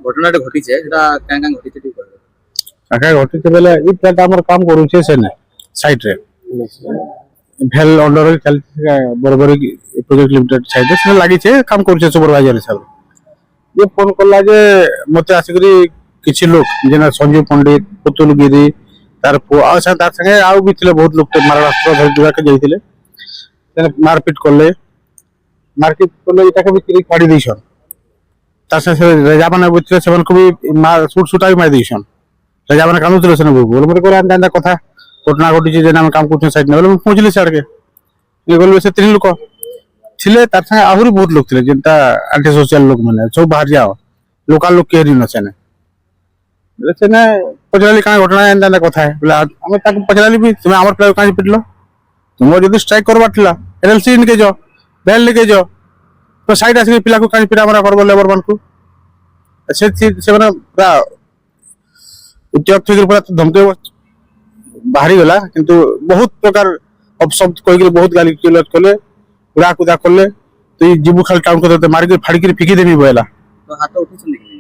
ঘটনাটা ঘটিছে সেটা কেন কেন ঘটিছে ঠিক করে কাকা ঘটিছে বেলে এই প্লেটা আমার কাম করুছে সেনে সাইড রে ভেল অন্ডর চালিছে বরবরি প্রজেক্ট লিমিটেড সাইড রে সেনে লাগিছে কাম করছে সুপারভাইজার হিসাবে ये फोन कला जे मते आसिकरी किछि लोग जेना संजीव पंडित पुतुल गिरी तार तार संगे आउ भी थिले बहुत लोग महाराष्ट्र धर जुआ के जाइथिले मारपीट करले इटा के भी क्लिक पाड़ी दिसन तार से रेजा बने बुझले सेवन को भी मार सुट सुटा भी मार दिसन रेजा बने कानु थिले सने बोल मरे करे अंदा कथा घटना घटी जे नाम काम करछ साइड ने बोले पहुंचली सड़ के ये बोल से तीन लोग थिले तार संगे आहुरी बहुत लोग थिले जेंता एंटी सोशल लोग माने सब बाहर जाओ लोकल लोग केरी न सेने सेने पचराली का घटना एंदा कथा है बोले हमें ताक पचराली भी तुम हमर प्लेयर काज पिटलो तुम जदी स्ट्राइक करबाटला एलएलसी इनके जो बेल लेके जो तो साइड आसी पिला को काज पिटा मारा करबो लेबर मान को से माने पूरा उद्योग থেকে पूरा धमके बाहरी गला किंतु बहुत प्रकार अपशब्द कोई बहुत गाली किलत कोले पूरा कुदा करले तो ये जीबू खाल टाउन को मार के फाड़ी के फिकी देबी बोला तो हाथ उठिछ नहीं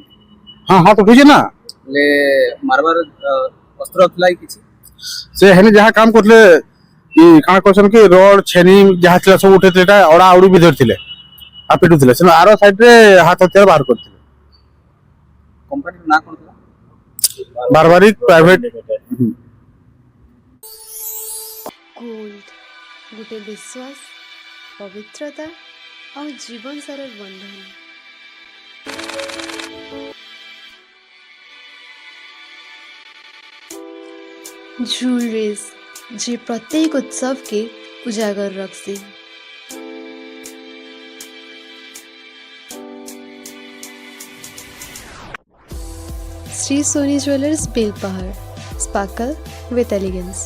हां हाथ उठिछ ना ले मारबार अस्त्र अथलाई किछि से हेने जहा काम करले ई काना क्वेश्चन के रोड छेनी जहा थिला सब उठेते एटा औड़ा औड़ी भी धरथिले आ पिटुथिले से आरो साइड रे हाथ हथियार बाहर करथिले कंपनी ना कोन थला बारबारिक प्राइवेट गोल्ड गोटे विश्वास पवित्रता और जीवन सारा बंधन ज्वेलरीज जे प्रत्येक उत्सव के उजागर रखसी Shri Soni jewellers Belpahar sparkle with elegance.